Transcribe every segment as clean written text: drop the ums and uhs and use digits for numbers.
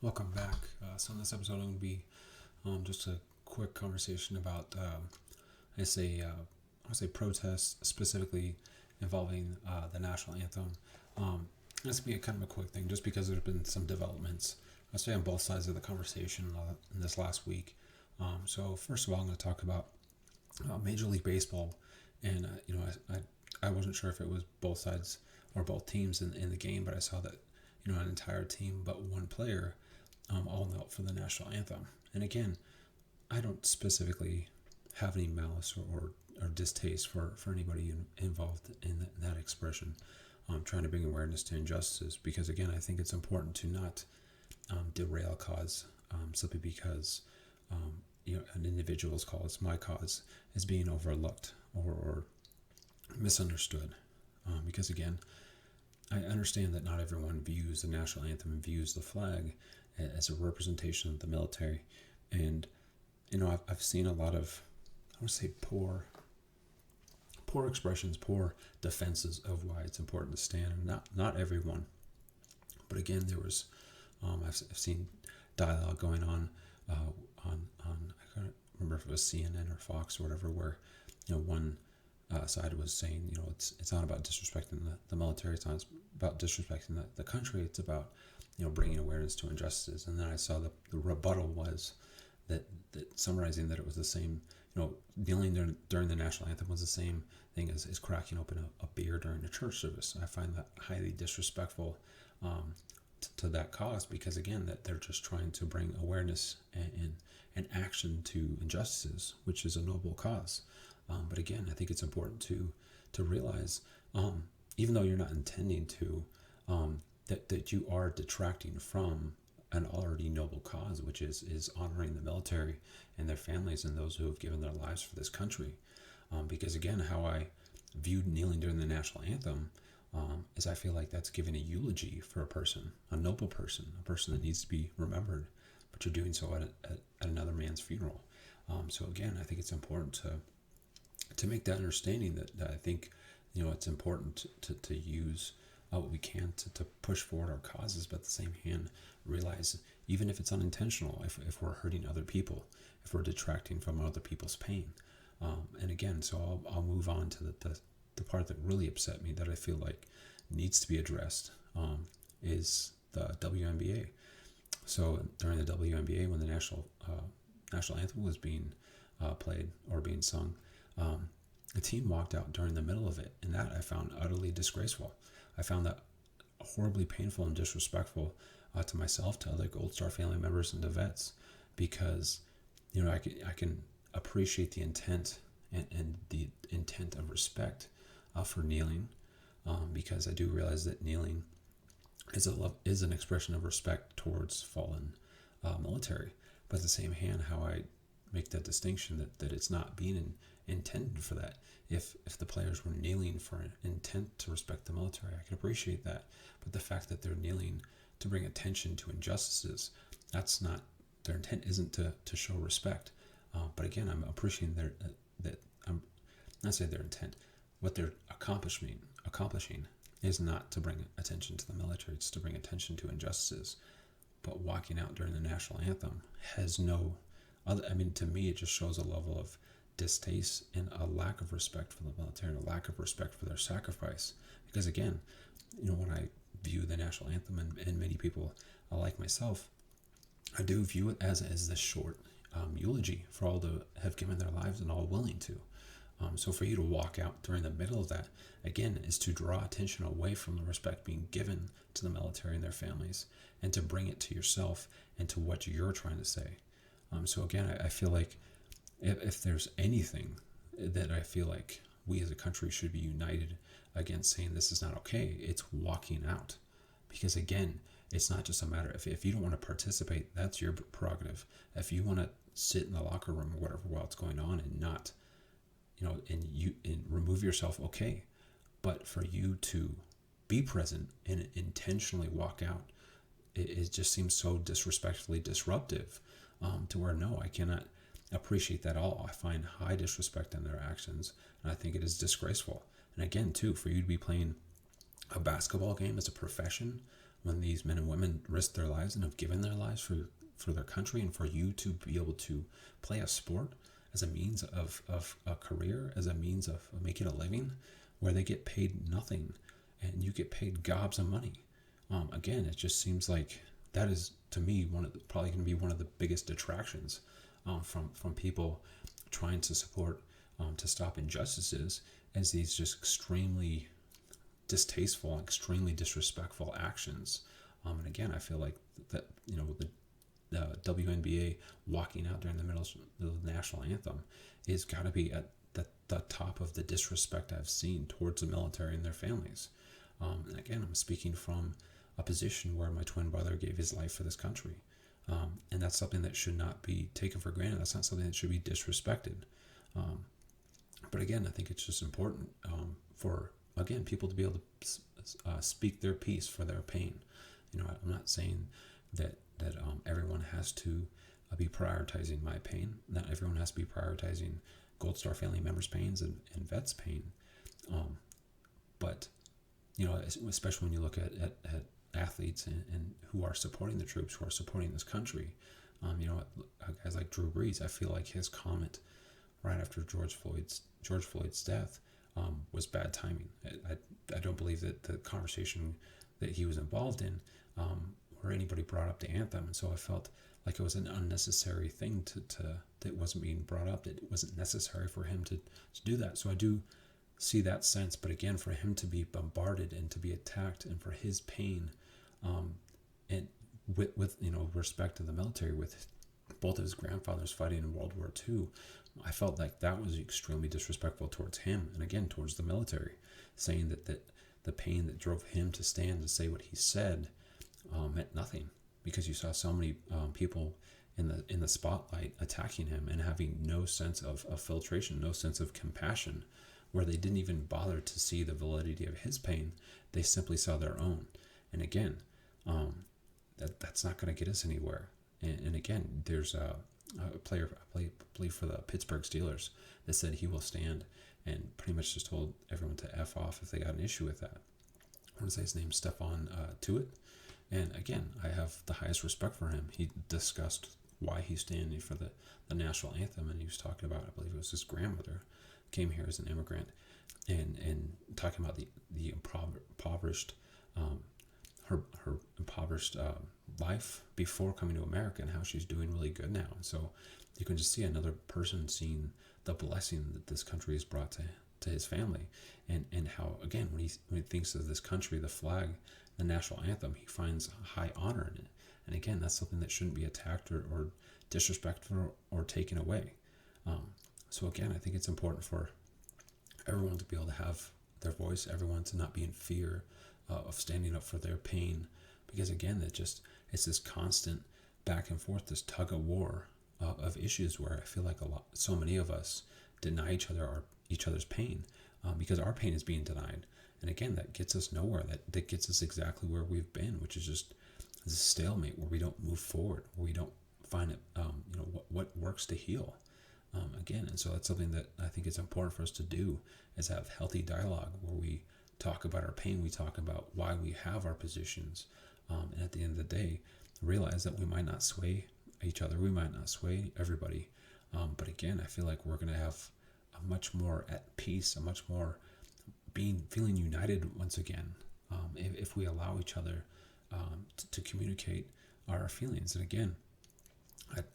Welcome back. So in this episode, I'm going to be just a quick conversation about I say protests specifically involving the national anthem. This will be a kind of a quick thing, just because there have been some developments. I say on both sides of the conversation in this last week. So first of all, I'm going to talk about Major League Baseball, and I wasn't sure if it was both sides or both teams in the game, but I saw that an entire team but one player all knelt for the national anthem. And again, I don't specifically have any malice or distaste for anybody involved in that expression. Trying to bring awareness to injustices, because again, I think it's important to not derail a cause simply because an individual's cause, my cause, is being overlooked or misunderstood. Because again, I understand that not everyone views the national anthem and views the flag as a representation of the military. And, I've seen a lot of, I would say, poor expressions, poor defenses of why it's important to stand. And not everyone. But again, there was, I've seen dialogue going on I can't remember if it was CNN or Fox or whatever, where, one side was saying, it's not about disrespecting the military, it's not about disrespecting the country, it's about, bringing awareness to injustices. And then I saw the rebuttal was that summarizing that it was the same, kneeling during the national anthem was the same thing as cracking open a beer during a church service. I find that highly disrespectful to that cause, because again, that they're just trying to bring awareness and action to injustices, which is a noble cause. But again, I think it's important to realize, even though you're not intending to, that you are detracting from an already noble cause, which is honoring the military and their families and those who have given their lives for this country. Because again, how I viewed kneeling during the national anthem is I feel like that's giving a eulogy for a person, a noble person, a person that needs to be remembered, but you're doing so at another man's funeral. So again, I think it's important to make that understanding that I think, it's important to use what we can to push forward our causes, but at the same hand, realize even if it's unintentional, if we're hurting other people, if we're detracting from other people's pain. And again, so I'll move on to the part that really upset me, that I feel like needs to be addressed, is the WNBA. So during the WNBA, when the national anthem was being played or being sung, the team walked out during the middle of it, and that I found utterly disgraceful. I found that horribly painful and disrespectful to myself, to other Gold Star family members, and to vets, because I can appreciate the intent and the intent of respect for kneeling, because I do realize that kneeling is an expression of respect towards fallen military. But at the same hand, how I make that distinction that it's not being intended for that. If the players were kneeling for an intent to respect the military, I can appreciate that. But the fact that they're kneeling to bring attention to injustices, that's not their intent. Isn't to show respect. But again, I'm appreciating that I'm not saying their intent. What they're accomplishing is not to bring attention to the military. It's to bring attention to injustices. But walking out during the national anthem has no other. I mean, to me, it just shows a level of distaste and a lack of respect for the military, and a lack of respect for their sacrifice. Because again, when I view the national anthem, and many people like myself, I do view it as this short eulogy for all that have given their lives and all willing to. So for you to walk out during the middle of that, again, is to draw attention away from the respect being given to the military and their families, and to bring it to yourself and to what you're trying to say. So again, I feel like if there's anything that I feel like we as a country should be united against saying this is not okay, it's walking out. Because again, it's not just a matter if you don't want to participate, that's your prerogative. If you want to sit in the locker room or whatever while it's going on and not, and remove yourself, okay. But for you to be present and intentionally walk out, it just seems so disrespectfully disruptive, to where no, I cannot appreciate that at all. I find high disrespect in their actions, and I think it is disgraceful. And again, too, for you to be playing a basketball game as a profession when these men and women risk their lives and have given their lives for their country, and for you to be able to play a sport as a means of a career, as a means of making a living, where they get paid nothing and you get paid gobs of money. Again, it just seems like that is, to me, probably going to be one of the biggest detractions from people trying to support to stop injustices, as these just extremely distasteful, extremely disrespectful actions. And again, I feel like that, the WNBA walking out during the middle of the national anthem is got to be at the top of the disrespect I've seen towards the military and their families. And again, I'm speaking from a position where my twin brother gave his life for this country. And that's something that should not be taken for granted. That's not something that should be disrespected. But again, I think it's just important for, again, people to be able to speak their piece for their pain. I'm not saying that everyone has to be prioritizing my pain. Not everyone has to be prioritizing Gold Star family members' pains and vets' pain. But, especially when you look at athletes and who are supporting the troops, who are supporting this country, guys like Drew Brees, I feel like his comment right after George Floyd's death was bad timing. I don't believe that the conversation that he was involved in or anybody brought up the anthem, and so I felt like it was an unnecessary thing that wasn't being brought up. That it wasn't necessary for him to do that. So I do see that sense, but again, for him to be bombarded and to be attacked, and for his pain, and with respect to the military, with both of his grandfathers fighting in World War II, I felt like that was extremely disrespectful towards him, and again towards the military, saying that the pain that drove him to stand to say what he said meant nothing, because you saw so many people in the spotlight attacking him and having no sense of filtration, no sense of compassion, where they didn't even bother to see the validity of his pain. They simply saw their own. And again, that's not going to get us anywhere. And again, there's a player, I believe for the Pittsburgh Steelers, that said he will stand, and pretty much just told everyone to F off if they got an issue with that. I want to say his name's Stephon Tuitt. And again, I have the highest respect for him. He discussed why he's standing for the national anthem, and he was talking about, I believe it was his grandmother came here as an immigrant, and talking about the impoverished, her impoverished life before coming to America, and how she's doing really good now. And so you can just see another person seeing the blessing that this country has brought to his family, and how, again, when he thinks of this country, the flag, the national anthem, he finds high honor in it. And again, that's something that shouldn't be attacked or disrespected or taken away. So again, I think it's important for everyone to be able to have their voice, everyone to not be in fear of standing up for their pain, because again, it's this constant back and forth, this tug of war of issues, where I feel like so many of us deny each other's pain because our pain is being denied. And again, that gets us nowhere. That gets us exactly where we've been, which is just this stalemate where we don't move forward, where we don't find it, what works to heal. Again, and so that's something that I think is important for us to do, is have healthy dialogue where we talk about our pain, we talk about why we have our positions, and at the end of the day, realize that we might not sway each other, we might not sway everybody, but again, I feel like we're going to have a much more at peace, a much more feeling united once again, if we allow each other to communicate our feelings. And again,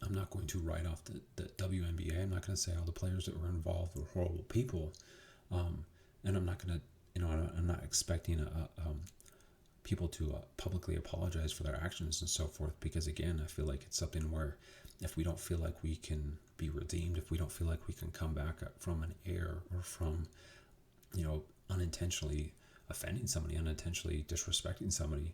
I'm not going to write off the WNBA. I'm not going to say all the players that were involved were horrible people, and I'm not going to, I'm not expecting people to publicly apologize for their actions and so forth, because again, I feel like it's something where if we don't feel like we can be redeemed, if we don't feel like we can come back from an error or from, unintentionally offending somebody, unintentionally disrespecting somebody,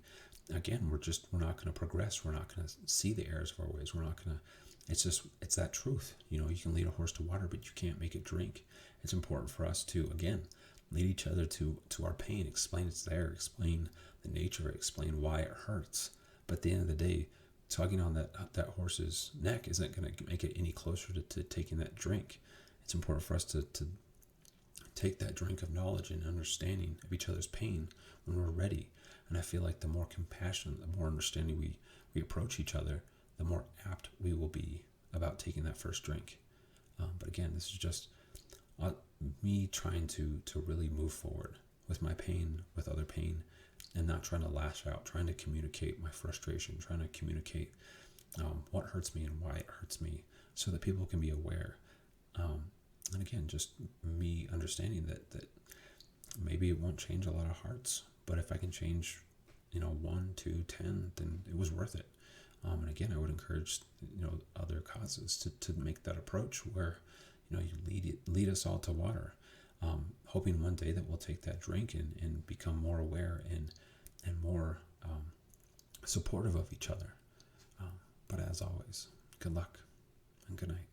again, we're not going to progress. We're not going to see the errors of our ways. We're not going to, it's that truth. You can lead a horse to water, but you can't make it drink. It's important for us to, again, lead each other to our pain, explain it's there, explain the nature of it, explain why it hurts. But at the end of the day, tugging on that horse's neck isn't going to make it any closer to taking that drink. It's important for us to take that drink of knowledge and understanding of each other's pain when we're ready. And I feel like the more compassion, the more understanding we approach each other, the more apt we will be about taking that first drink. But again, this is just me trying to really move forward with my pain, with other pain, and not trying to lash out, trying to communicate my frustration, trying to communicate what hurts me and why it hurts me, so that people can be aware. And again, just me understanding that maybe it won't change a lot of hearts, but if I can change, 1, 2, 10, then it was worth it. And again, I would encourage, other causes to make that approach where, you lead us all to water, hoping one day that we'll take that drink and become more aware and more supportive of each other. But as always, good luck and good night.